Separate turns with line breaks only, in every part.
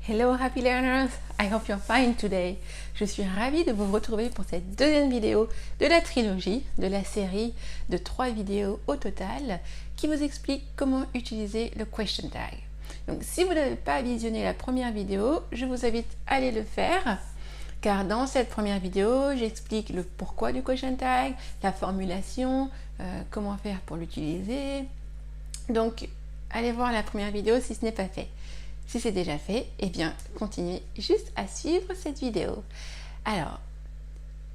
Hello happy learners, I hope you're fine today. Je suis ravie de vous retrouver pour cette deuxième vidéo de la trilogie, de la série de 3 vidéos au total qui vous explique comment utiliser le question tag. Donc si vous n'avez pas visionné la première vidéo, je vous invite à aller le faire car dans cette première vidéo, j'explique le pourquoi du question tag, la formulation, comment faire pour l'utiliser. Donc allez voir la première vidéo si ce n'est pas fait. Si c'est déjà fait, eh bien, continuez juste à suivre cette vidéo. Alors,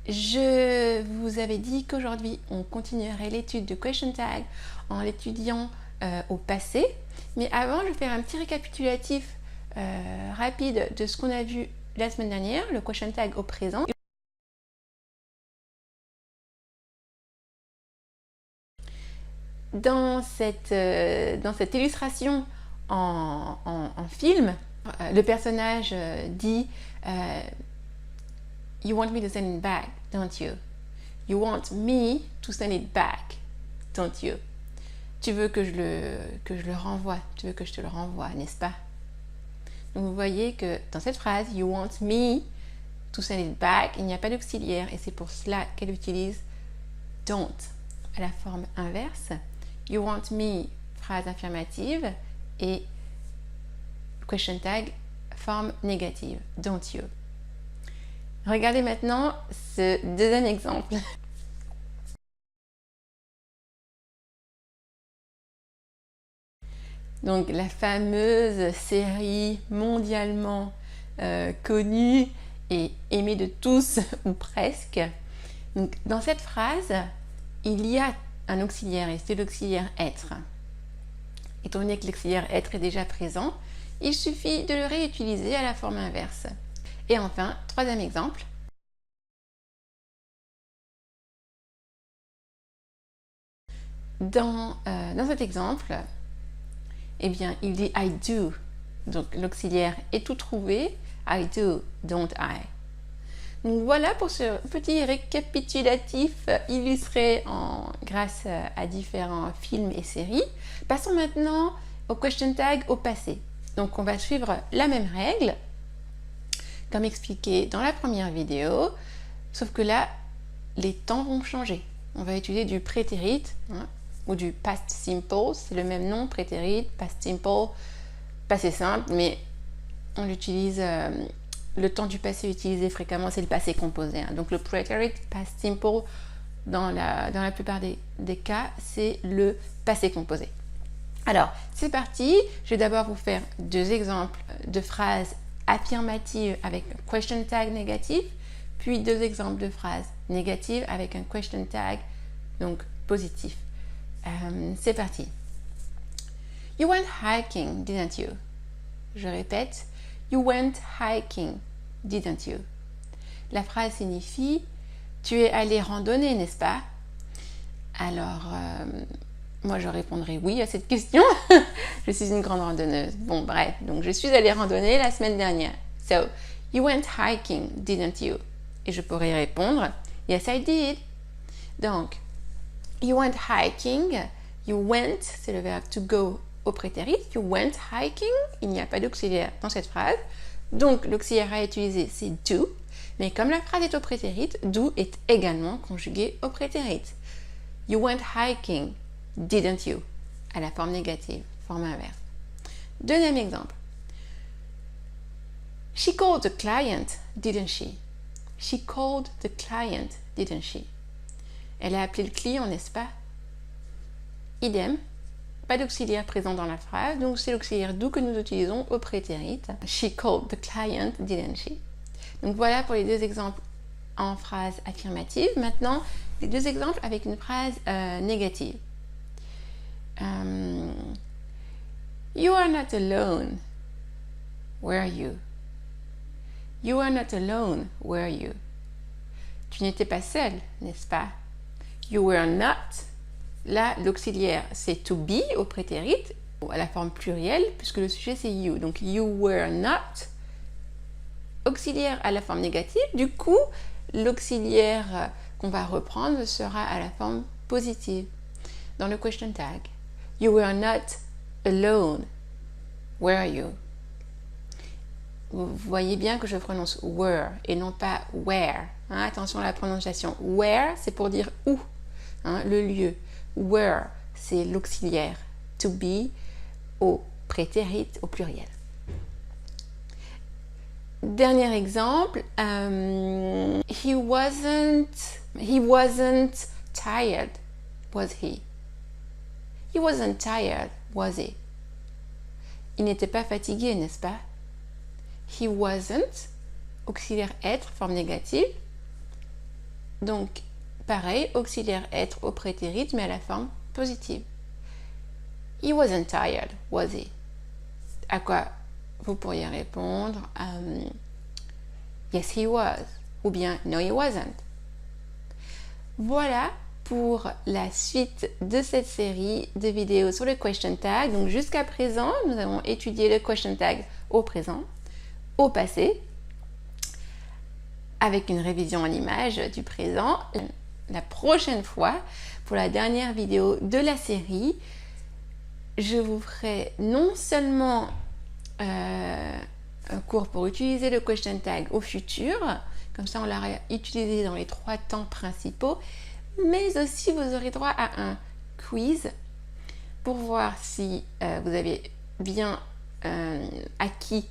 je vous avais dit qu'aujourd'hui, on continuerait l'étude de question tag en l'étudiant au passé. Mais avant, je vais faire un petit récapitulatif rapide de ce qu'on a vu la semaine dernière, le question tag au présent. Dans cette illustration en film, le personnage dit You want me to send it back, don't you? You want me to send it back, don't you? Tu veux que je le renvoie, tu veux que je te le renvoie, n'est-ce pas? Donc vous voyez que dans cette phrase, You want me to send it back, il n'y a pas d'auxiliaire et c'est pour cela qu'elle utilise don't à la forme inverse. You want me, phrase affirmative, et question tag, forme négative, don't you. Regardez maintenant ce deuxième exemple. Donc la fameuse série mondialement connue et aimée de tous, ou presque. Donc, dans cette phrase, il y a un auxiliaire et c'est l'auxiliaire être. Étant donné que l'auxiliaire être est déjà présent, il suffit de le réutiliser à la forme inverse. Et enfin, troisième exemple. Dans cet exemple, eh bien, il dit I do. Donc l'auxiliaire est tout trouvé. I do, don't I. Donc voilà pour ce petit récapitulatif illustré grâce à différents films et séries. Passons maintenant au question tag au passé. Donc on va suivre la même règle, comme expliqué dans la première vidéo, sauf que là, les temps vont changer. On va utiliser du prétérit ou du past simple, c'est le même nom, prétérit, past simple, passé simple, mais on l'utilise... le temps du passé utilisé fréquemment, c'est le passé composé. Donc le preterite, past simple, dans la plupart des cas, c'est le passé composé. Alors, c'est parti. Je vais d'abord vous faire 2 exemples de phrases affirmatives avec un question tag négatif, puis 2 exemples de phrases négatives avec un question tag donc positif. C'est parti. You went hiking, didn't you? Je répète. You went hiking, didn't you? La phrase signifie tu es allé randonner, n'est-ce pas? Alors, moi je répondrai oui à cette question. Je suis une grande randonneuse. Bon, bref, donc je suis allée randonner la semaine dernière. So, you went hiking, didn't you? Et je pourrais répondre yes, I did. Donc, you went hiking. You went, c'est le verbe to go au prétérit. You went hiking. Il n'y a pas d'auxiliaire dans cette phrase. Donc, l'auxiliaire à utiliser, c'est do. Mais comme la phrase est au prétérit, do est également conjugué au prétérit. You went hiking, didn't you? À la forme négative, forme inverse. Deuxième exemple. She called the client, didn't she? She called the client, didn't she? Elle a appelé le client, n'est-ce pas? Idem. Pas d'auxiliaire présent dans la phrase, donc c'est l'auxiliaire do que nous utilisons au prétérit. She called the client, didn't she? Donc voilà pour les 2 exemples en phrase affirmative. Maintenant, les 2 exemples avec une phrase négative. You are not alone. Where are you? You are not alone. Where are you? Tu n'étais pas seul, n'est-ce pas? You were not. Là, l'auxiliaire, c'est to be au prétérit, à la forme plurielle, puisque le sujet, c'est you. Donc, you were not. Auxiliaire à la forme négative. Du coup, l'auxiliaire qu'on va reprendre sera à la forme positive dans le question tag. You were not alone. Where are you? vous voyez bien que je prononce were et non pas where. Hein, attention à la prononciation. Where, c'est pour dire où, hein, le lieu. Were, c'est l'auxiliaire. To be au prétérit au pluriel. Dernier exemple. He wasn't tired, was he? He wasn't tired, was he? Il n'était pas fatigué, n'est-ce pas? He wasn't, auxiliaire être, forme négative. Donc, pareil, auxiliaire être au prétérit, mais à la forme positive. He wasn't tired, was he? À quoi vous pourriez répondre yes, he was, ou bien no, he wasn't. Voilà pour la suite de cette série de vidéos sur le question tag. Donc jusqu'à présent, nous avons étudié le question tag au présent, au passé, avec une révision en images du présent. La prochaine fois, pour la dernière vidéo de la série, je vous ferai non seulement un cours pour utiliser le question tag au futur, comme ça on l'aura utilisé dans les 3 temps principaux, mais aussi vous aurez droit à un quiz pour voir si vous avez bien acquis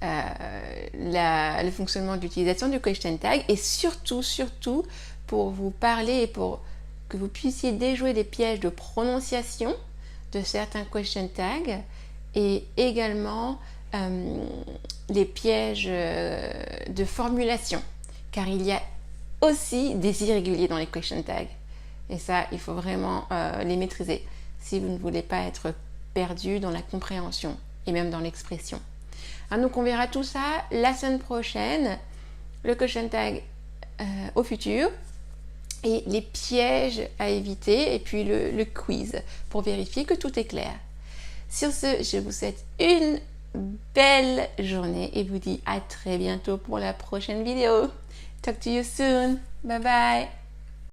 le fonctionnement d'utilisation du question tag, et surtout pour vous parler et pour que vous puissiez déjouer les pièges de prononciation de certains question tags et également les pièges de formulation, car il y a aussi des irréguliers dans les question tags et ça il faut vraiment les maîtriser si vous ne voulez pas être perdu dans la compréhension et même dans l'expression. Donc on verra tout ça la semaine prochaine, le question tag au futur et les pièges à éviter, et puis le quiz pour vérifier que tout est clair. Sur ce, je vous souhaite une belle journée et vous dis à très bientôt pour la prochaine vidéo. Talk to you soon. Bye bye.